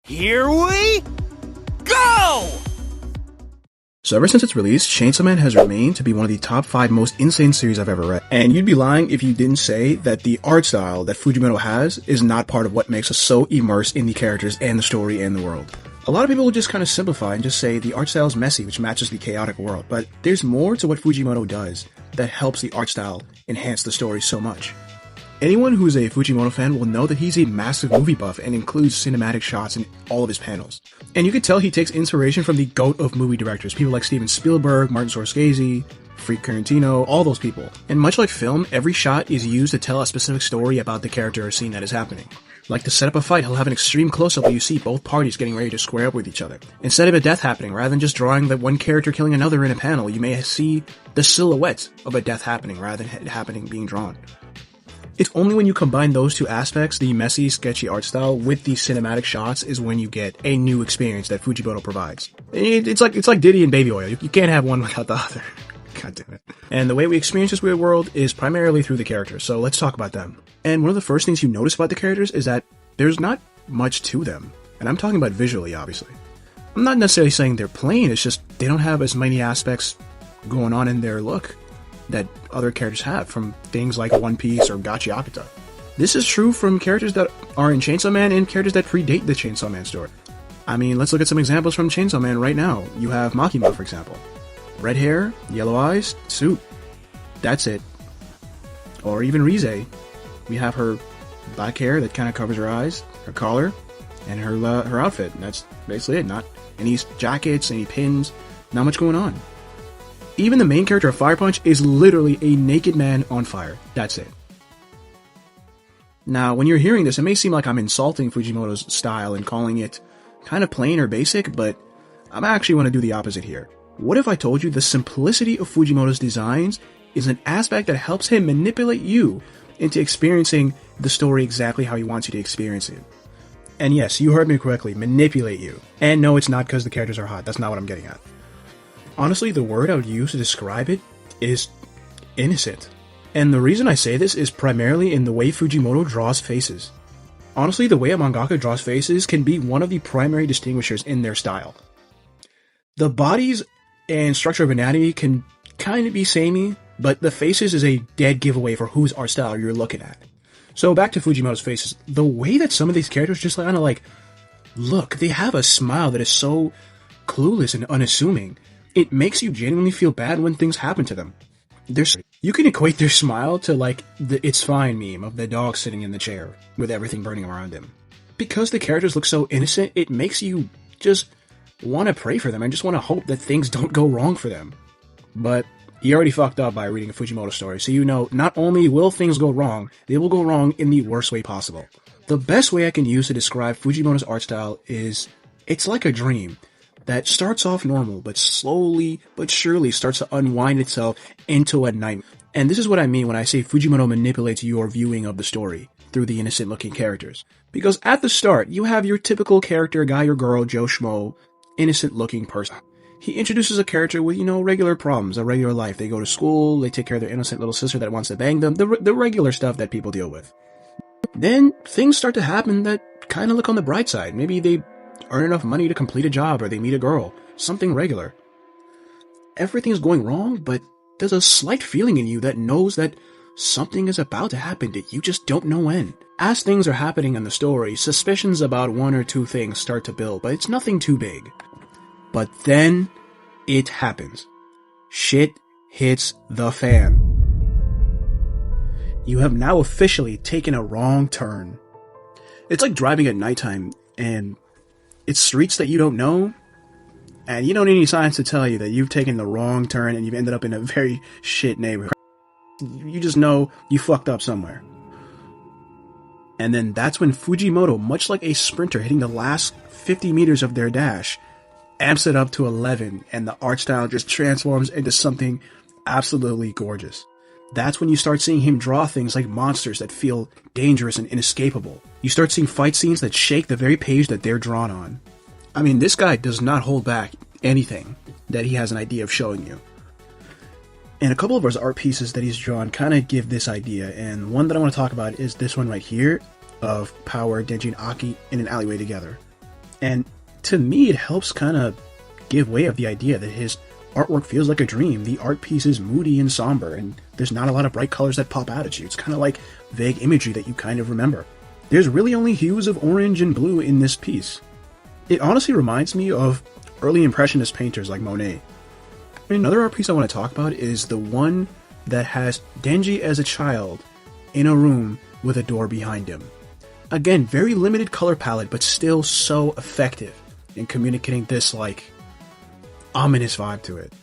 Here we go! So ever since its release, Chainsaw Man has remained to be one of the top 5 most insane series I've ever read. And you'd be lying if you didn't say that the art style that Fujimoto has is not part of what makes us so immersed in the characters and the story and the world. A lot of people will just kind of simplify and just say the art style is messy, which matches the chaotic world. But there's more to what Fujimoto does that helps the art style enhance the story so much. Anyone who's a Fujimoto fan will know that he's a massive movie buff and includes cinematic shots in all of his panels. And you can tell he takes inspiration from the GOAT of movie directors, people like Steven Spielberg, Martin Scorsese, Freak Tarantino, all those people. And much like film, every shot is used to tell a specific story about the character or scene that is happening. Like to set up a fight, he'll have an extreme close-up where you see both parties getting ready to square up with each other. Instead of a death happening, rather than just drawing that one character killing another in a panel, you may see the silhouette of a death happening rather than it happening being drawn. It's only when you combine those two aspects, the messy, sketchy art style, with the cinematic shots, is when you get a new experience that Fujimoto provides. It's like Diddy and Baby Oil. You can't have one without the other. God damn it. And the way we experience this weird world is primarily through the characters, so let's talk about them. And one of the first things you notice about the characters is that there's not much to them. And I'm talking about visually, obviously. I'm not necessarily saying they're plain, it's just they don't have as many aspects going on in their look that other characters have, from things like One Piece or Gachi Akata. This is true from characters that are in Chainsaw Man and characters that predate the Chainsaw Man story. I mean, let's look at some examples from Chainsaw Man right now. You have Makima, for example. Red hair, yellow eyes, suit. That's it. Or even Rize. We have her black hair that kind of covers her eyes, her collar, and her outfit. And that's basically it. Not any jackets, any pins, not much going on. Even the main character of Fire Punch is literally a naked man on fire. That's it. Now, when you're hearing this, it may seem like I'm insulting Fujimoto's style and calling it kind of plain or basic, but I actually want to do the opposite here. What if I told you the simplicity of Fujimoto's designs is an aspect that helps him manipulate you into experiencing the story exactly how he wants you to experience it? And yes, you heard me correctly, manipulate you. And no, it's not because the characters are hot. That's not what I'm getting at. Honestly, the word I would use to describe it is innocent. And the reason I say this is primarily in the way Fujimoto draws faces. Honestly, the way a mangaka draws faces can be one of the primary distinguishers in their style. The bodies and structure of anatomy can kind of be samey, but the faces is a dead giveaway for whose art style you're looking at. So back to Fujimoto's faces, the way that some of these characters just kind of like, look, they have a smile that is so clueless and unassuming. It makes you genuinely feel bad when things happen to them. You can equate their smile to like the "it's fine" meme of the dog sitting in the chair with everything burning around him. Because the characters look so innocent, it makes you just want to pray for them and just want to hope that things don't go wrong for them. But you already fucked up by reading a Fujimoto story, so you know not only will things go wrong, they will go wrong in the worst way possible. The best way I can use to describe Fujimoto's art style is, it's like a dream that starts off normal, but slowly but surely starts to unwind itself into a nightmare. And this is what I mean when I say Fujimoto manipulates your viewing of the story through the innocent-looking characters. Because at the start, you have your typical character, guy or girl, Joe Schmo, innocent-looking person. He introduces a character with, regular problems, a regular life. They go to school, they take care of their innocent little sister that wants to bang them, the regular stuff that people deal with. Then things start to happen that kind of look on the bright side. Maybe they earn enough money to complete a job, or they meet a girl. Something regular. Everything's going wrong, but there's a slight feeling in you that knows that something is about to happen that you just don't know when. As things are happening in the story, suspicions about one or two things start to build, but it's nothing too big. But then, it happens. Shit hits the fan. You have now officially taken a wrong turn. It's like driving at nighttime, and it's streets that you don't know, and you don't need any signs to tell you that you've taken the wrong turn and you've ended up in a very shit neighborhood. You just know you fucked up somewhere. And then that's when Fujimoto, much like a sprinter hitting the last 50 meters of their dash, amps it up to 11, and the art style just transforms into something absolutely gorgeous. That's when you start seeing him draw things like monsters that feel dangerous and inescapable. You start seeing fight scenes that shake the very page that they're drawn on. I mean, this guy does not hold back anything that he has an idea of showing you. And a couple of his art pieces that he's drawn kind of give this idea, and one that I want to talk about is this one right here, of Power, Denji, and Aki in an alleyway together. And to me, it helps kind of give way of the idea that his artwork feels like a dream. The art piece is moody and somber, and there's not a lot of bright colors that pop out at you. It's kind of like vague imagery that you kind of remember. There's really only hues of orange and blue in this piece. It honestly reminds me of early Impressionist painters like Monet. Another art piece I want to talk about is the one that has Denji as a child in a room with a door behind him. Again, very limited color palette, but still so effective in communicating this, like, ominous vibe to it.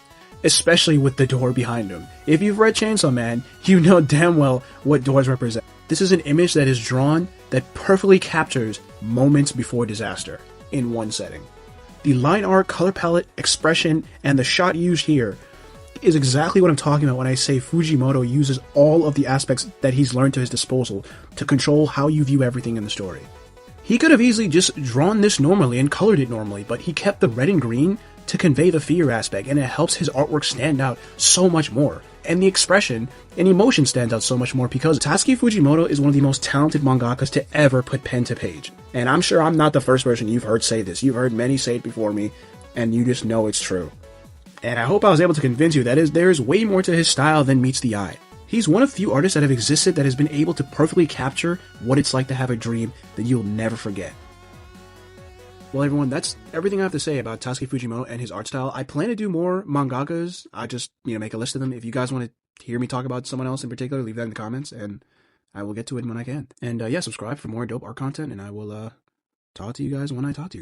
Especially with the door behind him. If you've read Chainsaw Man, you know damn well what doors represent. This is an image that is drawn that perfectly captures moments before disaster in one setting. The line art, color palette, expression, and the shot used here is exactly what I'm talking about when I say Fujimoto uses all of the aspects that he's learned to his disposal to control how you view everything in the story. He could have easily just drawn this normally and colored it normally, but he kept the red and green to convey the fear aspect, and it helps his artwork stand out so much more. And the expression and emotion stands out so much more because Tatsuki Fujimoto is one of the most talented mangakas to ever put pen to page. And I'm sure I'm not the first person you've heard say this. You've heard many say it before me, and you just know it's true. And I hope I was able to convince you that there is way more to his style than meets the eye. He's one of few artists that have existed that has been able to perfectly capture what it's like to have a dream that you'll never forget. Well, everyone, that's everything I have to say about Tatsuki Fujimoto and his art style. I plan to do more mangakas. I just, make a list of them. If you guys want to hear me talk about someone else in particular, leave that in the comments, and I will get to it when I can. And subscribe for more dope art content, and I will talk to you guys when I talk to you.